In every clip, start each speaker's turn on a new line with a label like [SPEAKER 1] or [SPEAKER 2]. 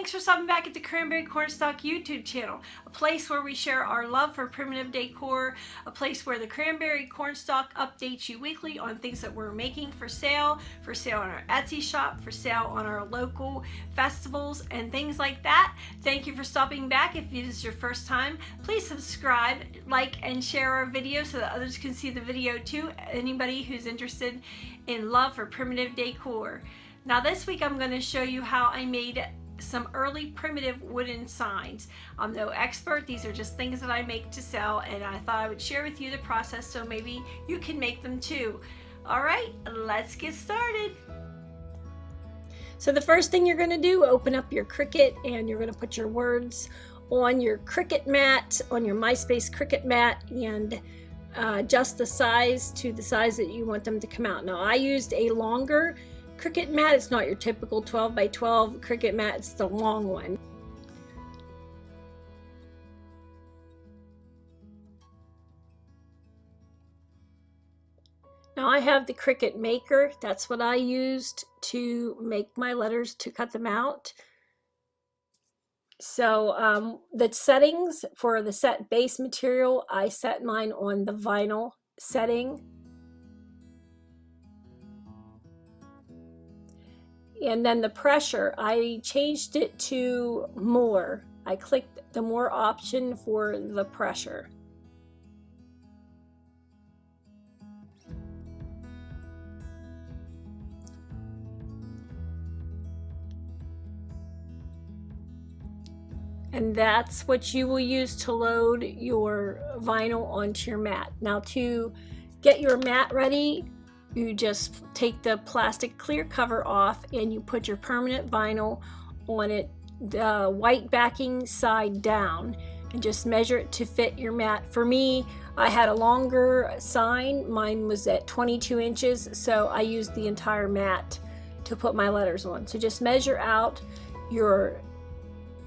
[SPEAKER 1] thanks for stopping back at the Cranberry Cornstalk YouTube channel, a place where we share our love for primitive decor, a place where the Cranberry Cornstalk updates you weekly on things that we're making for sale on our Etsy shop, for sale on our local festivals, and things like that. Thank you for stopping back. If this is your first time, please subscribe, like, and share our video so that others can see the video too. Anybody who's interested in love for primitive decor. Now this week I'm going to show you how I made some early primitive wooden signs. I'm no expert, these are just things that I make to sell, and I thought I would share with you the process so maybe you can make them too. Alright, let's get started. So the first thing you're going to do, open up your Cricut and you're going to put your words on your Cricut mat, on your MySpace Cricut mat, and adjust the size to the size that you want them to come out. Now I used a longer Cricut mat. It's not your typical 12 by 12 Cricut mat, it's the long one. Now I have the Cricut Maker. That's what I used to make my letters, to cut them out. So the settings for the set base material, I set mine on the vinyl setting. And then the pressure, I changed it to more. I clicked the more option for the pressure. And that's what you will use to load your vinyl onto your mat. Now to get your mat ready, you just take the plastic clear cover off and you put your permanent vinyl on it, the white backing side down, and just measure it to fit your mat. For me, I had a longer sign. Mine was at 22 inches, so I used the entire mat to put my letters on. So just measure out your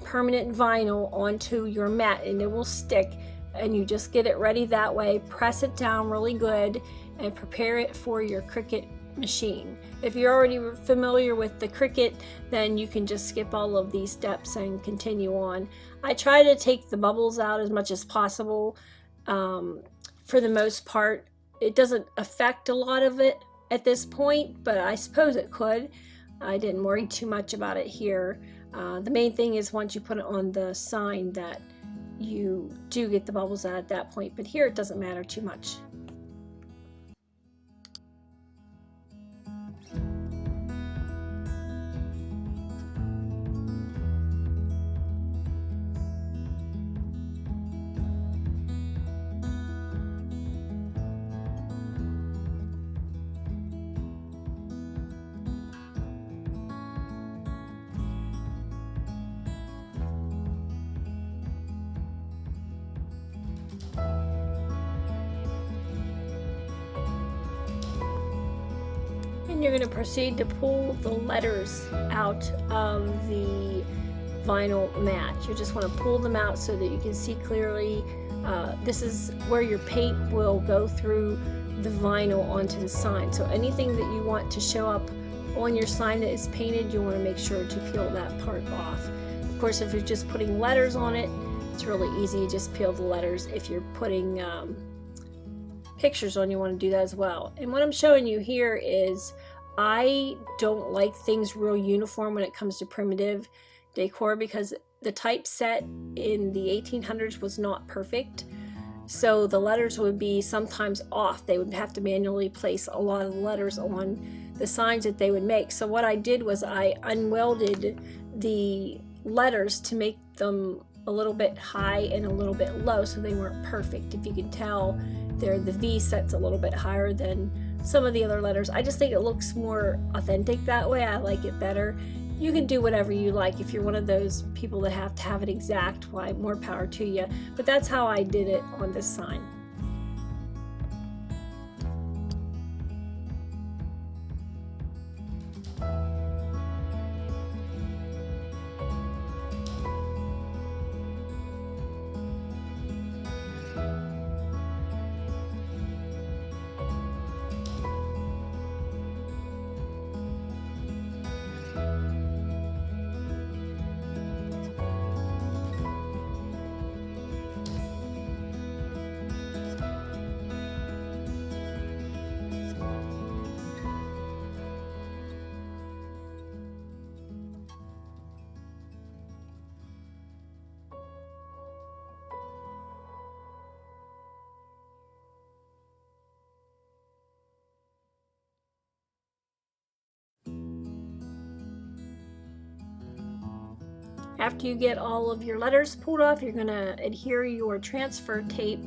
[SPEAKER 1] permanent vinyl onto your mat and it will stick, and you just get it ready that way. Press it down really good and prepare it for your Cricut machine. If you're already familiar with the Cricut, then you can just skip all of these steps and continue on. I try to take the bubbles out as much as possible. For the most part, it doesn't affect a lot of it at this point, but I suppose it could. I didn't worry too much about it here. The main thing is once you put it on the sign that you do get the bubbles out at that point, but here it doesn't matter too much. And you're going to proceed to pull the letters out of the vinyl mat. You just want to pull them out so that you can see clearly. This is where your paint will go through the vinyl onto the sign. So anything that you want to show up on your sign that is painted, you want to make sure to peel that part off. Of course, if you're just putting letters on it, it's really easy. You just peel the letters. If you're putting pictures on, you want to do that as well. And what I'm showing you here is I don't like things real uniform when it comes to primitive decor, because the typeset in the 1800s was not perfect. So the letters would be sometimes off. They would have to manually place a lot of letters on the signs that they would make. So what I did was I unwelded the letters to make them a little bit high and a little bit low, so they weren't perfect. If you can tell, the V set's a little bit higher than some of the other letters. I just think it looks more authentic that way. I like it better. You can do whatever you like. If you're one of those people that have to have it exact, why, more power to you. But that's how I did it on this sign. After you get all of your letters pulled off, you're going to adhere your transfer tape,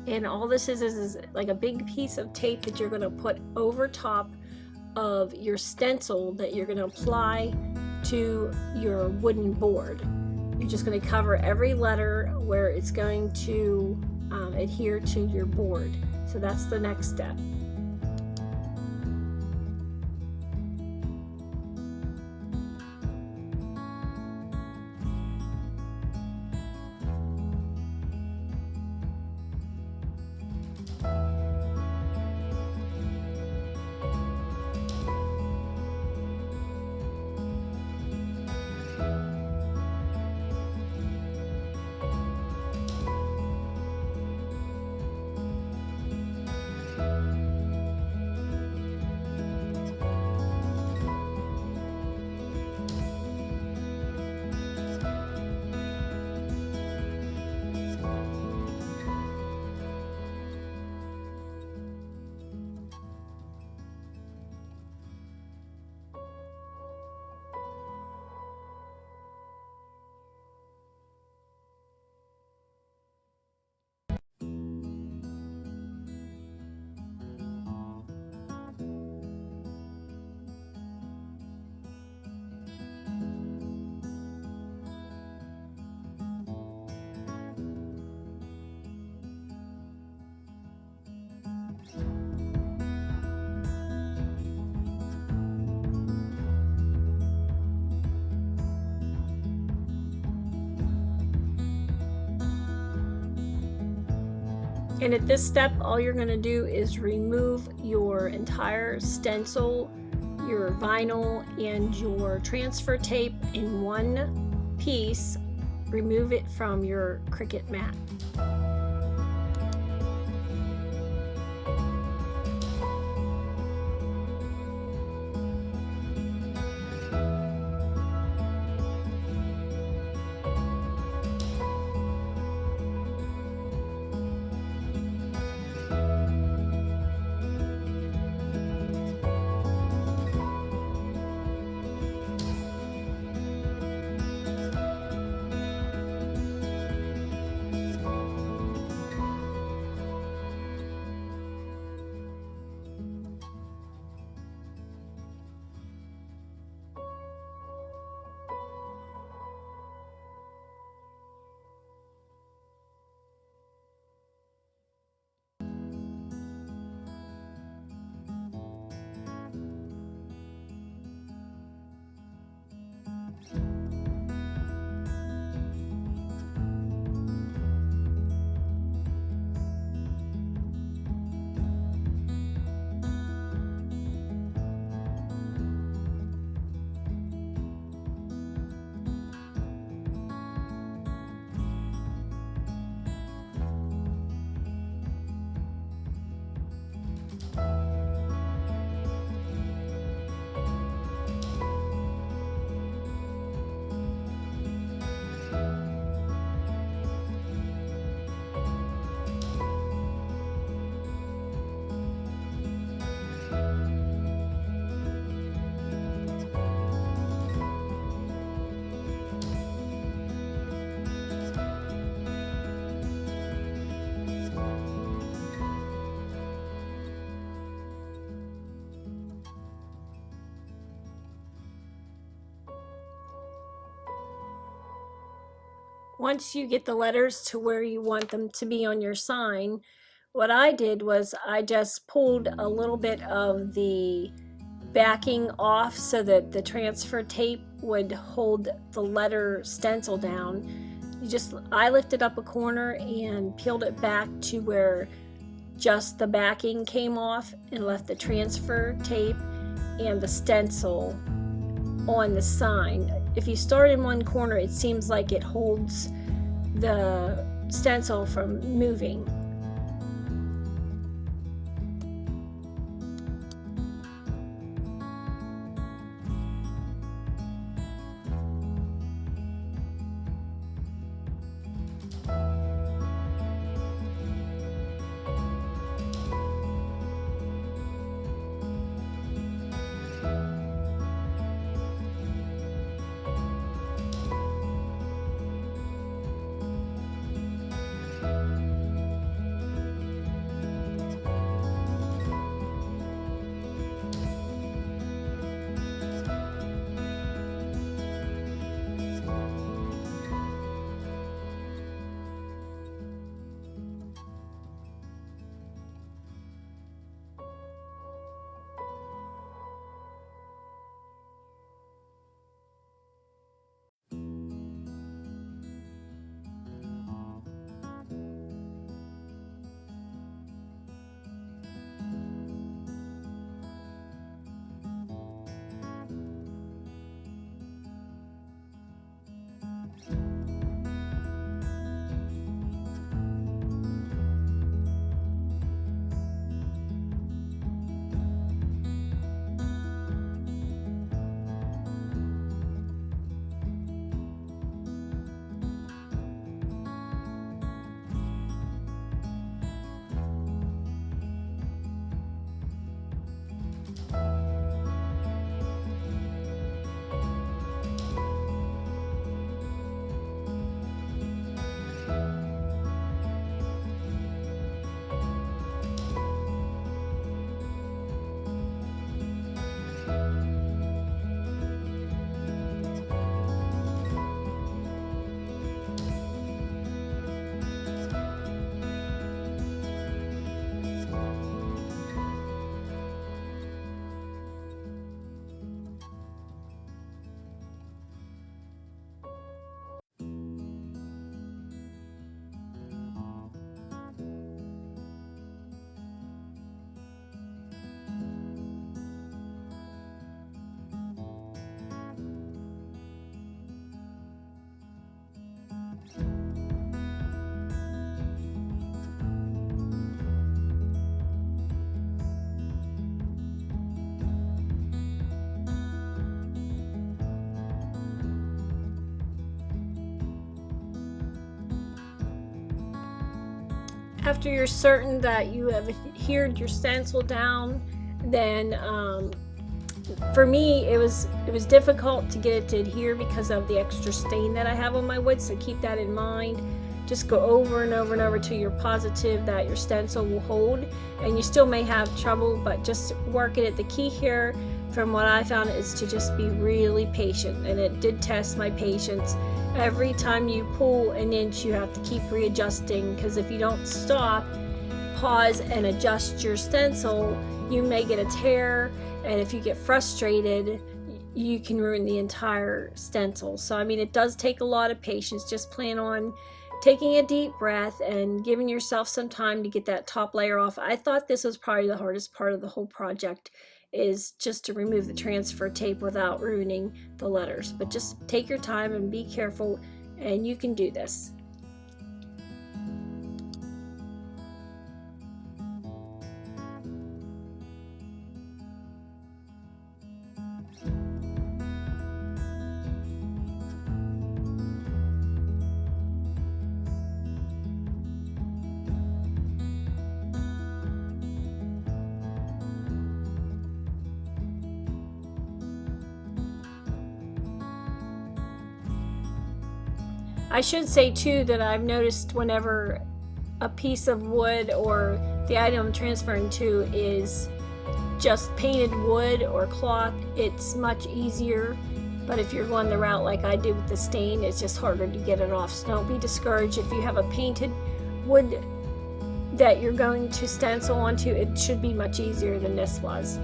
[SPEAKER 1] and all this is like a big piece of tape that you're going to put over top of your stencil that you're going to apply to your wooden board. You're just going to cover every letter where it's going to adhere to your board. So that's the next step. And at this step, all you're going to do is remove your entire stencil, your vinyl, and your transfer tape in one piece. Remove it from your Cricut mat. Once you get the letters to where you want them to be on your sign, what I did was I just pulled a little bit of the backing off so that the transfer tape would hold the letter stencil down. I lifted up a corner and peeled it back to where just the backing came off and left the transfer tape and the stencil on the sign. If you start in one corner, it seems like it holds the stencil from moving. After you're certain that you have adhered your stencil down, then for me it was difficult to get it to adhere because of the extra stain that I have on my wood, so keep that in mind. Just go over and over and over till you're positive that your stencil will hold, and you still may have trouble, but just work it. The key here, from what I found, is to just be really patient, and it did test my patience. Every time you pull an inch, you have to keep readjusting, because if you don't stop, pause, and adjust your stencil, you may get a tear, and if you get frustrated, you can ruin the entire stencil. So I mean, it does take a lot of patience. Just plan on taking a deep breath and giving yourself some time to get that top layer off. I thought this was probably the hardest part of the whole project, is just to remove the transfer tape without ruining the letters. But just take your time and be careful, and you can do this. I should say too that I've noticed whenever a piece of wood or the item I'm transferring to is just painted wood or cloth, it's much easier. But if you're going the route like I did with the stain, it's just harder to get it off. So don't be discouraged. If you have a painted wood that you're going to stencil onto, it should be much easier than this was.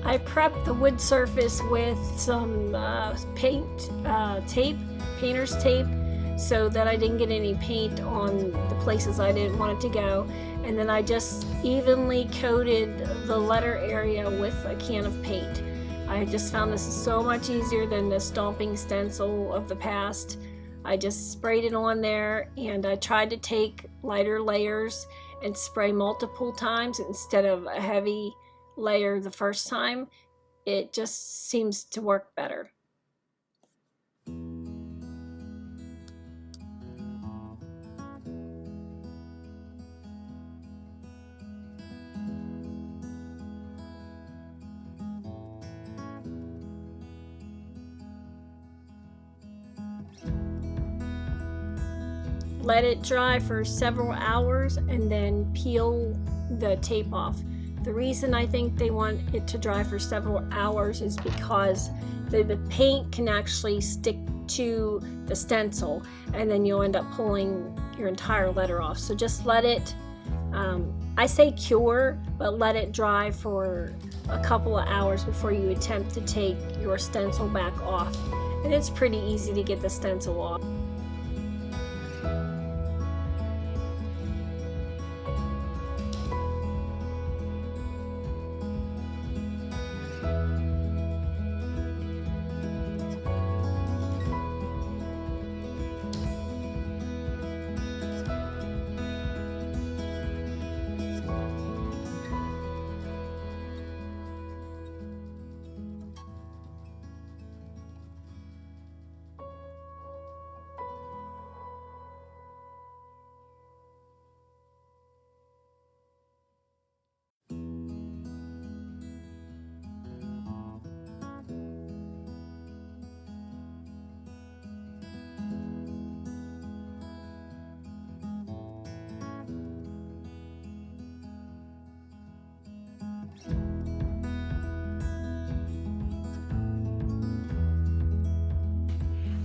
[SPEAKER 1] I prepped the wood surface with some painter's tape, so that I didn't get any paint on the places I didn't want it to go. And then I just evenly coated the letter area with a can of paint. I just found this is so much easier than the stomping stencil of the past. I just sprayed it on there, and I tried to take lighter layers and spray multiple times instead of a heavy layer the first time. It just seems to work better. Let it dry for several hours and then peel the tape off. The reason I think they want it to dry for several hours is because the paint can actually stick to the stencil, and then you'll end up pulling your entire letter off. So just let it, I say cure, but let it dry for a couple of hours before you attempt to take your stencil back off. And it's pretty easy to get the stencil off.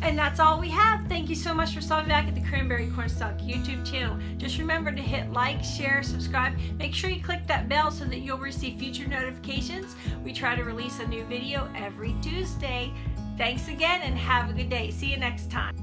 [SPEAKER 2] And that's all we have. Thank you so much for stopping back at the Cranberry Cornstalk YouTube channel. Just remember to hit like, share, subscribe. Make sure you click that bell so that you'll receive future notifications. We try to release a new video every Tuesday. Thanks again and have a good day. See you next time.